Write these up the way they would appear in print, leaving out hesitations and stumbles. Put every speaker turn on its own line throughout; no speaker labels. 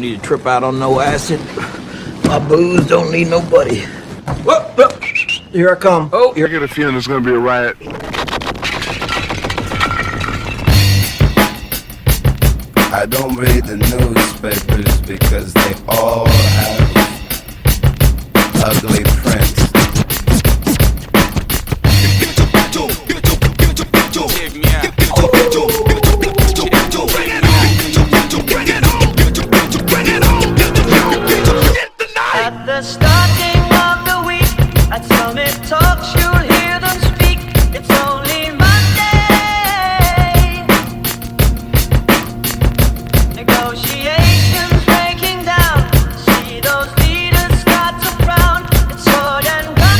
Need to trip out on no acid. My booze don't need nobody. Whoop, whoop. Here I come. Oh,
I get a feeling there's gonna be a riot.
I don't read the newspapers because they all have ugly prints.
At the starting of the week, at Summit Talks, you'll hear them speak. It's only Monday. Negotiations breaking down. See those leaders start to frown. It's sword and gun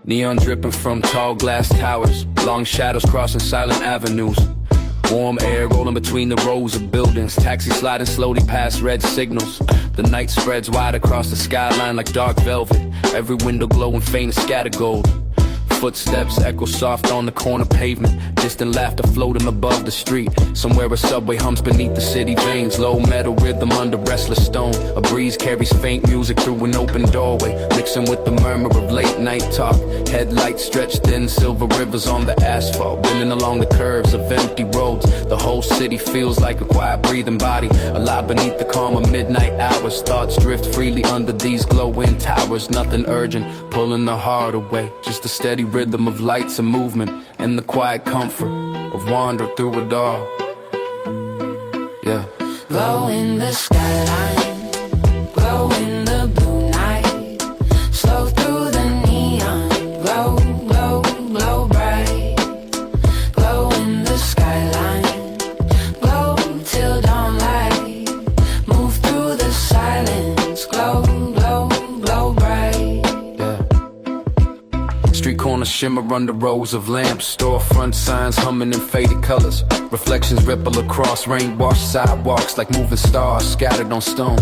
Neon dripping from tall glass towers, long shadows crossing silent avenues. Warm air rolling between the rows of buildings, taxis sliding slowly past red signals. The night spreads wide across the skyline like dark velvet, every window glowing faint as scatter gold. Footsteps echo soft on the corner pavement, distant laughter floating above the street. Somewhere a subway hums beneath the city veins, low metal rhythm under restless stone. A breeze carries faint music through an open doorway, mixing with the murmur of late night talk. Headlights stretch thin silver rivers on the asphalt, bending along the curves of empty roads. The whole city feels like a quiet breathing body, alive beneath the calm of midnight hours. Thoughts drift freely under these glowing towers, nothing urgent, pulling the heart away. Just a steady rhythm of lights and movement, and the quiet comfort of wander through it all. Yeah.
Glow in the skyline, glow in the blue night, slow through the neon, glow, glow, glow bright. Glow in the skyline, glow till dawn light, move through the silence, glow, glow, glow bright.
Street corners shimmer under rows of lamps, storefront signs humming in faded colors. Reflections ripple across rain-washed sidewalks like moving stars scattered on stone.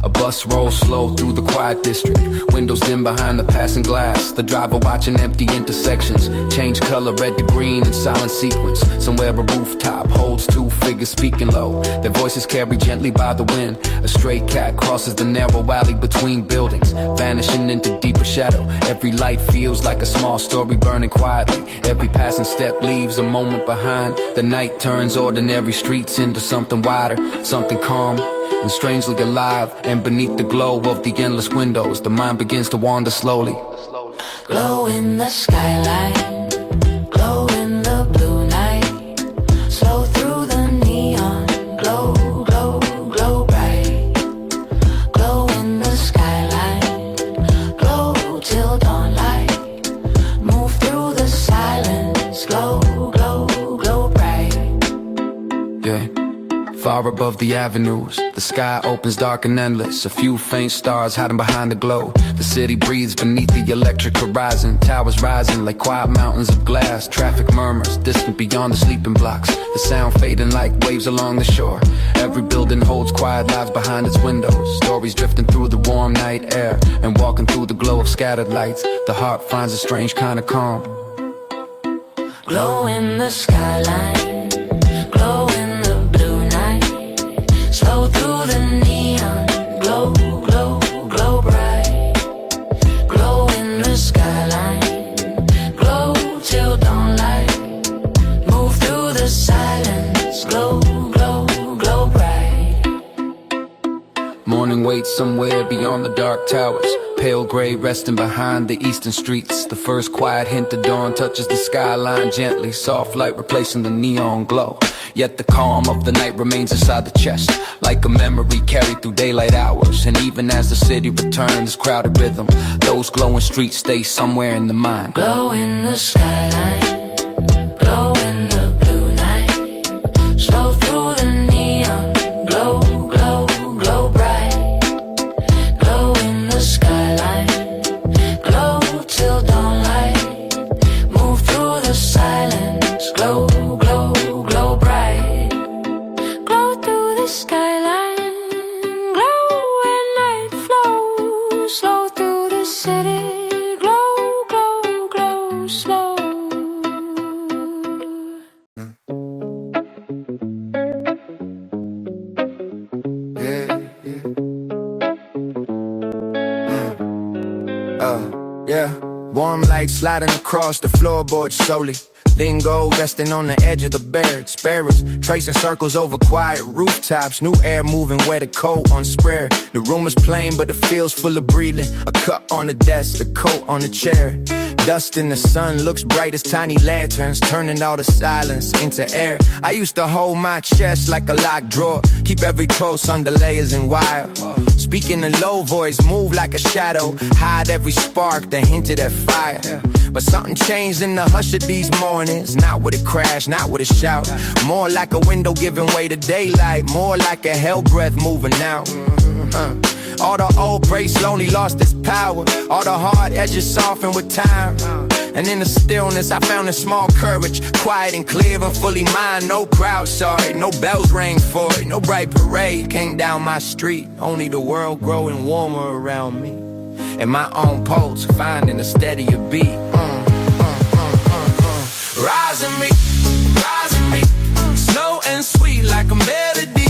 A bus rolls slow through the quiet district, windows dim behind the passing glass. The driver watching empty intersections change color red to green in silent sequence. Somewhere a rooftop holds two figures speaking low, their voices carried gently by the wind. A stray cat crosses the narrow alley between buildings, vanishing into deeper shadow. Every light feels like a small story burning quietly. Every passing step leaves a moment behind. The night turns ordinary streets into something wider, something calm and strangely alive. And beneath the glow of the endless windows, the mind begins to wander slowly.
Glow in the skyline, glow in the blue night, slow through the neon, glow, glow, glow bright. Glow in the skyline, glow till dawn light, move through the silence, glow, glow, glow bright.
Yeah. Far above the avenues, the sky opens dark and endless. A few faint stars hiding behind the glow. The city breathes beneath the electric horizon. Towers rising like quiet mountains of glass. Traffic murmurs distant beyond the sleeping blocks. The sound fading like waves along the shore. Every building holds quiet lives behind its windows. Stories drifting through the warm night air, and walking through the glow of scattered lights, the heart finds a strange kind of calm.
Glow in the skyline, glow in the blue night, slow through the neon, glow, glow, glow bright. Glow in the skyline, glow till dawn light, move through the silence, glow, glow, glow bright.
Morning waits somewhere beyond the dark towers. Pale gray resting behind the eastern streets. The first quiet hint of dawn touches the skyline gently. Soft light replacing the neon glow. Yet the calm of the night remains inside the chest, like a memory carried through daylight hours. And even as the city returns crowded rhythm, those glowing streets stay somewhere in the mind.
Glow in the skyline, glow in the blue night. Slow through the neon, glow, glow, glow bright. Glow in the skyline, glow till dawnlight. Move through the silence, glow, glow, glow bright. Glow through the skyline, glow when night flows. Slow through the city, glow, glow, glow slow.
Yeah, warm light sliding across the floorboard slowly. Then gold resting on the edge of the barracks. Sparrows tracing circles over quiet rooftops. New air moving where the coat on spare. The room is plain but the feels full of breathing. A cup on the desk, a coat on the chair. Dust in the sun looks bright as tiny lanterns, turning all the silence into air. I used to hold my chest like a locked drawer, keep every close under layers and wire. Speaking in low voice, move like a shadow, hide every spark that hinted at fire. But something changed in the hush of these mornings. Not with a crash, not with a shout. More like a window giving way to daylight. More like a hell breath moving out. All the old breaks slowly lost its power. All the hard edges softened with time. And in the stillness I found a small courage, quiet and clear and fully mine. No crowd saw it, no bells rang for it, no bright parade came down my street. Only the world growing warmer around me, and my own pulse finding a steadier beat. Rising me, slow and sweet like a melody.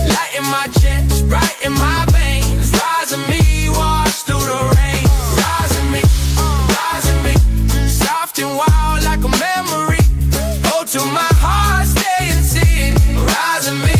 Light in my chest, bright in my veins. Rising me, wash through the rain. Rising me, soft and wild like a memory. Oh, to my heart, stay and see. Rising me,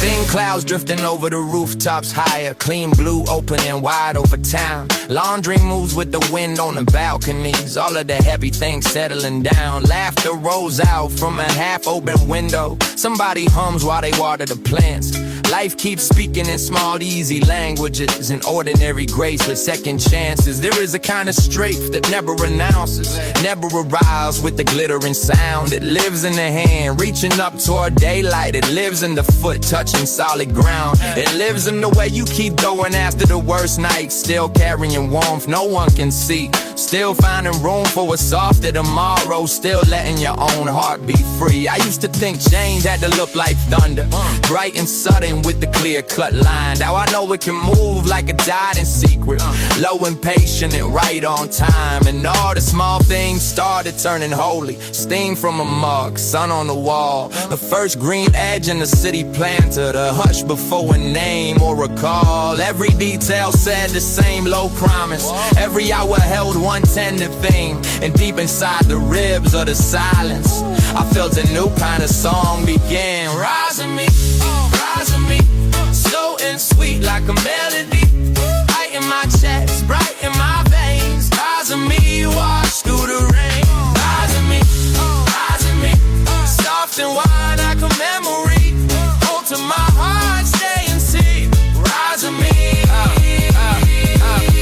Thin clouds drifting over the rooftops higher. Clean blue open and wide over town. Laundry moves with the wind on the balconies. All of the heavy things settling down. Laughter rolls out from a half-open window. Somebody hums while they water the plants. Life keeps speaking in small, easy languages, and ordinary grace with second chances. There is a kind of strength that never announces, never arrives with the glittering sound. It lives in the hand, reaching up toward daylight. It lives in the foot, touching solid ground. It lives in the way you keep going after the worst night. Still carrying warmth no one can see. Still finding room for a softer tomorrow. Still letting your own heart be free. I used to think change had to look like thunder, bright and sudden with the clear-cut line. Now I know it can move like a died in secret, low and patient and right on time. And all the small things started turning holy. Steam from a mug, sun on the wall, the first green edge in the city planter, the hush before a name or a call. Every detail said the same low promise. Every hour held one tender thing, and deep inside the ribs of the silence I felt a new kind of song begin. Rising me, slow and sweet like a melody. Light in my chest, bright in my veins. Rising me, wash through the rain. Rising me, soft and wide like a memory. Hold to my heart, stay and see. Rising me.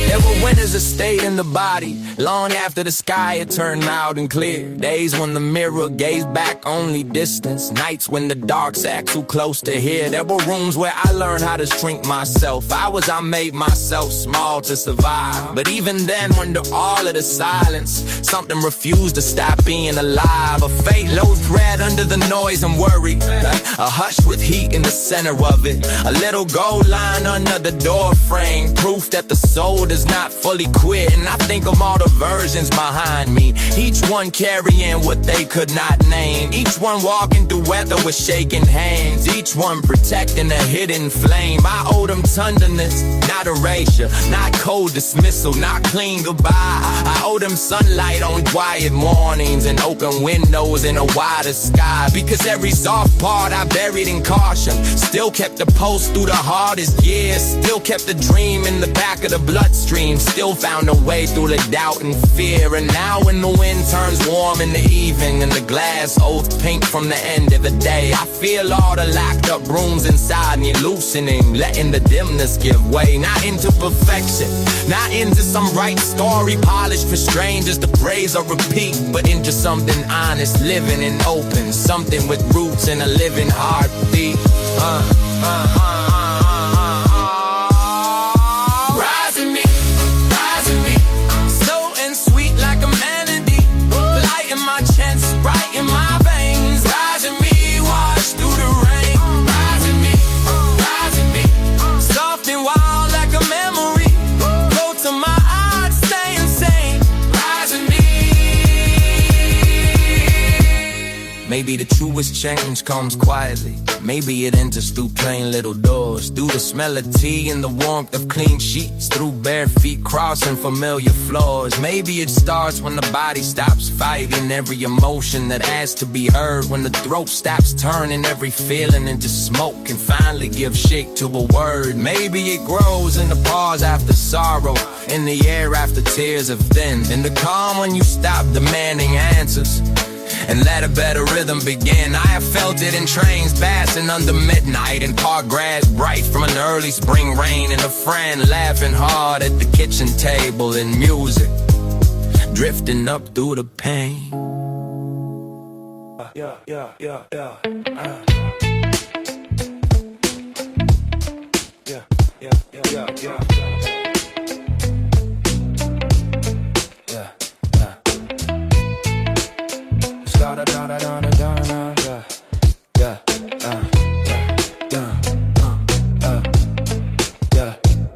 There were winters that stayed in the body long after the sky had turned mild and clear. Days when the mirror gazed back only distance. Nights when the dark sat too close to hear. There were rooms where I learned how to shrink myself. Hours I made myself small to survive. But even then, under all of the silence, something refused to stop being alive. A fate low thread under the noise and worry. A hush with heat in the center of it. A little gold line under the door frame. Proof that the soul does not fully quit quit, and I think of all the versions behind me. Each one carrying what they could not name. Each one walking through weather with shaking hands. Each one protecting a hidden flame. I owe them tenderness, not erasure, not cold dismissal, not clean goodbye. I owe them sunlight on quiet mornings and open windows in a wider sky. Because every soft part I buried in caution, still kept the pulse through the hardest years, still kept the dream in the back of the bloodstream, still found a way through the doubt and fear. And now when the wind turns warm in the evening and the glass oath pink from the end of the day, I feel all the locked up rooms inside me loosening, letting the dimness give way. Not into perfection, not into some right story polished for strangers to praise or repeat, but into something honest, living and open, something with roots and a living heartbeat. Rise in me, slow and sweet like a melody, light in my chest, bright in my veins. Rise in me, wash through the rain. Rise in me, soft and wild like a memory. Go to my heart, stay insane. Rise in me. Maybe the truest change comes quietly. Maybe it enters through plain little doors, through the smell of tea and the warmth of clean sheets, through bare feet crossing familiar floors. Maybe it starts when the body stops fighting every emotion that asks to be heard, when the throat stops turning every feeling into smoke and finally gives shape to a word. Maybe it grows in the pause after sorrow, in the air after tears have thinned, in the calm when you stop demanding answers and let a better rhythm begin. I have felt it in trains passing under midnight, in park grass bright from an early spring rain, and a friend laughing hard at the kitchen table, and music drifting up through the pain.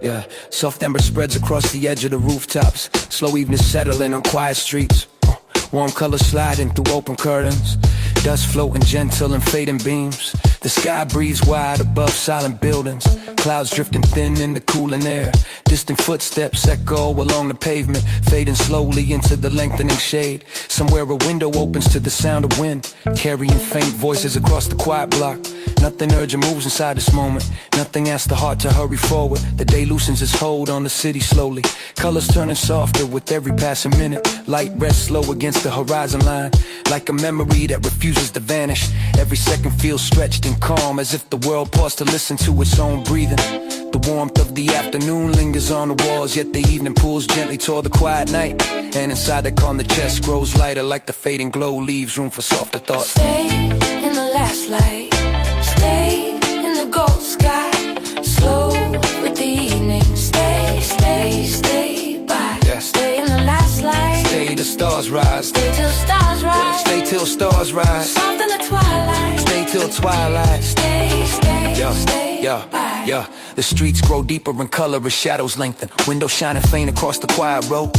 Yeah. Soft ember spreads across the edge of the rooftops. Slow evening settling on quiet streets. Warm colors sliding through open curtains. Dust floating gentle in fading beams. The sky breathes wide above silent buildings. Clouds drifting thin in the cooling air. Distant footsteps echo along the pavement, fading slowly into the lengthening shade. Somewhere a window opens to the sound of wind, carrying faint voices across the quiet block. Nothing urgent moves inside this moment. Nothing asks the heart to hurry forward. The day loosens its hold on the city slowly. Colors turning softer with every passing minute. Light rests slow against the horizon line, like a memory that refuses to vanish. Every second feels stretched and calm, as if the world paused to listen to its own breathing. The warmth of the afternoon lingers on the walls, yet the evening pulls gently toward the quiet night. And inside the calm the chest grows lighter, like the fading glow leaves room for softer thoughts.
Stay in the last light, stay in the gold sky, slow with the evening. Stay by,
Yeah.
stay in the last light,
Stay the stars rise,
stay till stars rise,
stay till stars rise,
soft in the twilight,
stay till twilight.
stay by.
Yeah. The streets grow deeper in color as shadows lengthen. Windows shining faint across the quiet road.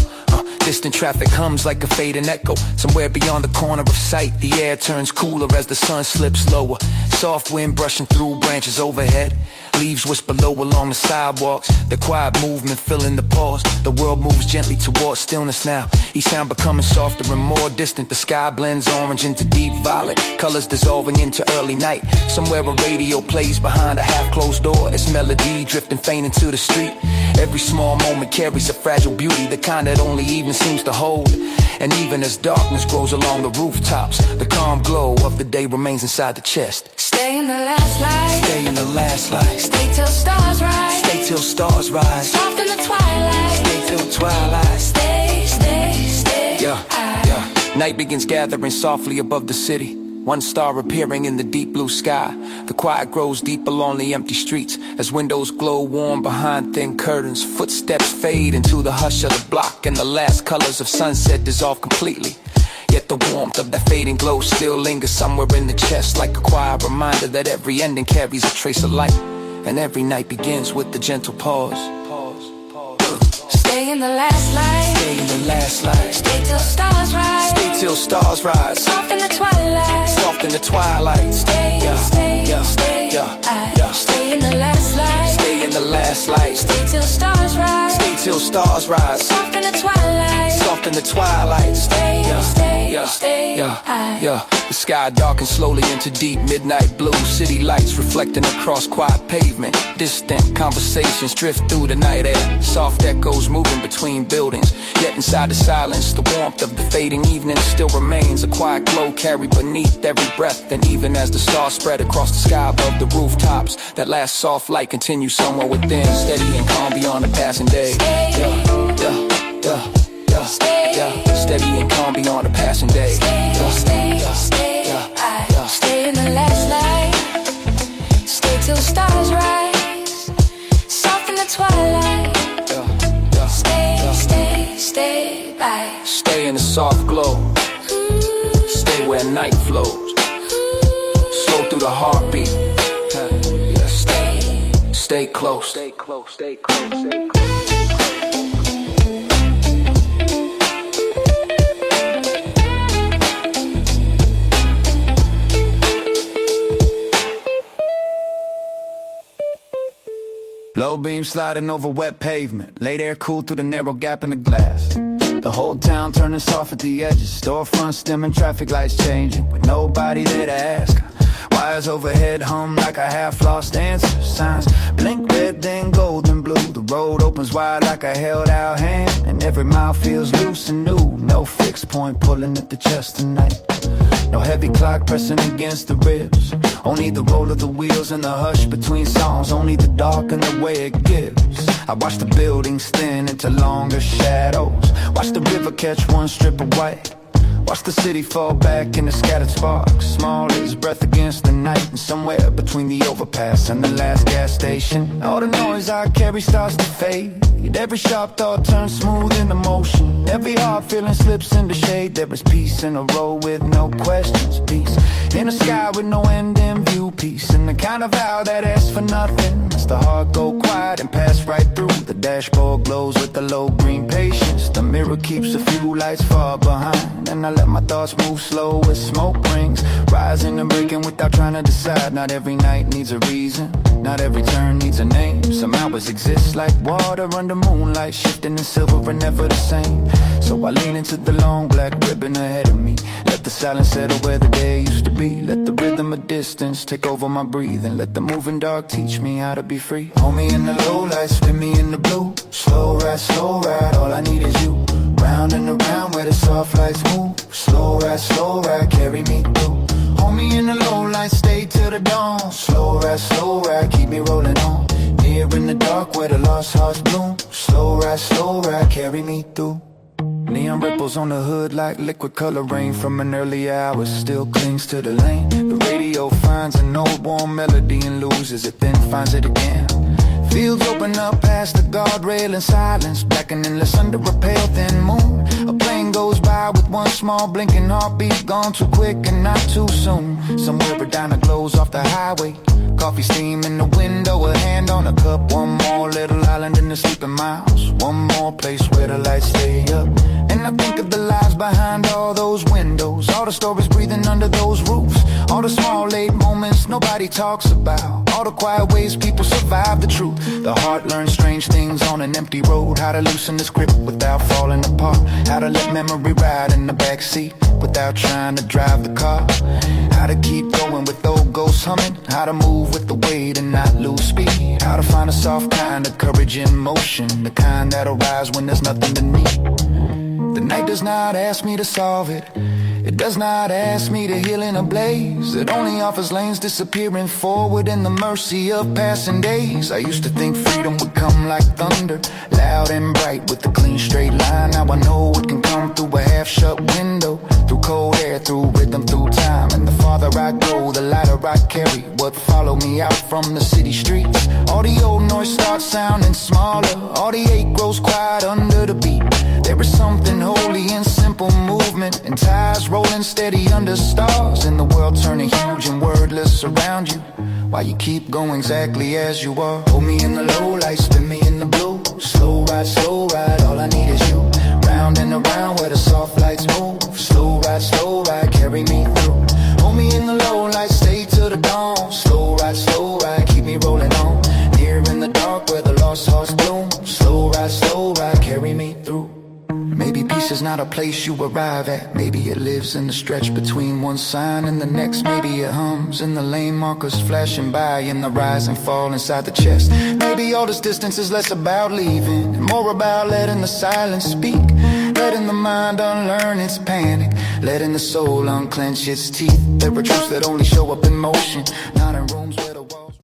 Distant traffic hums like a fading echo. Somewhere beyond the corner of sight, the air turns cooler as the sun slips lower. Soft wind brushing through branches overhead. Leaves whisper low along the sidewalks. The quiet movement filling the pause. The world moves gently towards stillness now. Each sound becoming softer and more distant. The sky blends orange into deep violet, colors dissolving into early night. Somewhere a radio plays behind a half-closed door. Its melody drifting faint into the street. Every small moment carries a fragile beauty, the kind that only evening seems to hold. And even as darkness grows along the rooftops, the calm glow of the day remains inside the chest.
Stay in the last light,
Stay in the last light,
stay till stars rise,
stay till stars rise,
soft in the twilight,
stay till twilight.
stay.
Yeah. Night begins gathering softly above the city. One star appearing in the deep blue sky. The quiet grows deep along the empty streets as windows glow warm behind thin curtains. Footsteps fade into the hush of the block, and the last colors of sunset dissolve completely. Yet the warmth of that fading glow still lingers somewhere in the chest, like a quiet reminder that every ending carries a trace of light, and every night begins with the gentle pause.
Stay Stay in the last light.
Stay in the last light.
Stay till stars rise.
Stay till stars rise.
Soft in the twilight.
Soft in the twilight.
Stay, stay, stay. Stay in the last light.
Stay in the last light.
Stay till stars rise.
Stay till stars rise.
Soft in the twilight.
Soft in the twilight.
Stay, stay, stay.
The sky darkens slowly into deep midnight blue. City lights reflecting across quiet pavement. Distant conversations drift through the night air. Soft echoes moving between buildings. Yet inside the silence, the warmth of the fading evening still remains. A quiet glow carried beneath every breath. And even as the stars spread across the sky above the rooftops, that last soft light continues somewhere within, steady and calm beyond the passing day. Steady and calm beyond the passing day.
Stay in the last light. Stay till stars rise. Soft in the twilight. Stay by.
Stay in the soft glow. Stay where night flows. Slow through the heartbeat. Stay close. Stay close. Stay close. Stay close.
Low beam sliding over wet pavement. Late air cool through the narrow gap in the glass. The whole town turning soft at the edges. Storefronts dimming, traffic lights changing, with nobody there to ask. Wires overhead hum like a half-lost answer. Signs blink red, then golden blue. The road opens wide like a held-out hand, and every mile feels loose and new. No fixed point pulling at the chest tonight. No heavy clock pressing against the ribs. Only the roll of the wheels and the hush between songs. Only the dark and the way it gives. I watch the buildings thin into longer shadows. Watch the river catch one strip of white. Watch the city fall back into scattered sparks. Small as breath against the night. And somewhere between the overpass and the last gas station, all the noise I carry starts to fade. Every sharp thought turns smooth into motion. Every hard feeling slips into shade. There is peace in a road with no questions. Peace in a sky with no end in view. Peace in the kind of vow that asks for nothing. It's the heart go quiet and pass right through. The dashboard glows with the low green patience. The mirror keeps a few lights far behind, and I let my thoughts move slow as smoke rings. Rising and breaking without trying to decide. Not every night needs a reason. Not every turn needs a name. Some hours exist like water under moonlight, shifting in silver and never the same. So I lean into the long black ribbon ahead of me. Let the silence settle where the day used to be. Let the rhythm of distance take over my breathing. Let the moving dark teach me how to be free. Hold me in the low light, spin me in the blue. Slow ride, all I need is you. Round and around where the soft lights move. Slow ride, carry me through. Hold me in the low light, stay till the dawn. Slow ride, keep me rolling on. Here in the dark where the lost hearts bloom. Slow ride, carry me through. Neon ripples on the hood like liquid color rain from an early hour still clings to the lane. The radio finds an old warm melody and loses it, then finds it again. Fields open up past the guardrail in silence, black and endless under a pale thin moon. A plane goes by with one small blinking heartbeat, gone too quick and not too soon. Somewhere a diner glows off the highway, coffee steam in the window, a hand on a cup. One more little island in the sleeping miles, one more place where the lights stay up. And I think of the lives behind all those windows, all the stories breathing under those roofs, all the small late moments nobody talks about, all the quiet ways people survive the truth. The heart learns strange things on an empty road. How to loosen the script without falling apart. How to let memory ride in the backseat without trying to drive the car. How to keep going with old ghosts humming. How to move with the weight and not lose speed. How to find a soft kind of courage in motion, the kind that'll rise when there's nothing to need. The night does not ask me to solve it. It does not ask me to heal in a blaze. It only offers lanes disappearing forward in the mercy of passing days. I used to think freedom would come like thunder, loud and bright with a clean straight line. Now I know it can come through a half-shut window, through cold air, through rhythm, through time. And the farther I go, the lighter I carry what follow me out from the city streets. All the old noise starts sounding smaller, all the ache grows quiet under the beat. There is something holy in simple movement, and ties rolling steady under stars. And the world turning huge and wordless around you, while you keep going exactly as you are. Hold me in the low light, spin me in the blue. Slow slow ride, all I need is you. Round and around where the soft lights move. Slow ride, carry me through. Hold me in the low light, stay till the dawn. Slow ride, keep me rolling on. Near in the dark where the lost hearts bloom. Slow ride, carry me through. Maybe peace is not a place you arrive at. Maybe it lives in the stretch between one sign and the next. Maybe it hums in the lane markers flashing by, in the rise and fall inside the chest. Maybe all this distance is less about leaving and more about letting the silence speak. Letting the mind unlearn its panic, letting the soul unclench its teeth. There are truths that only show up in motion, not in rooms where the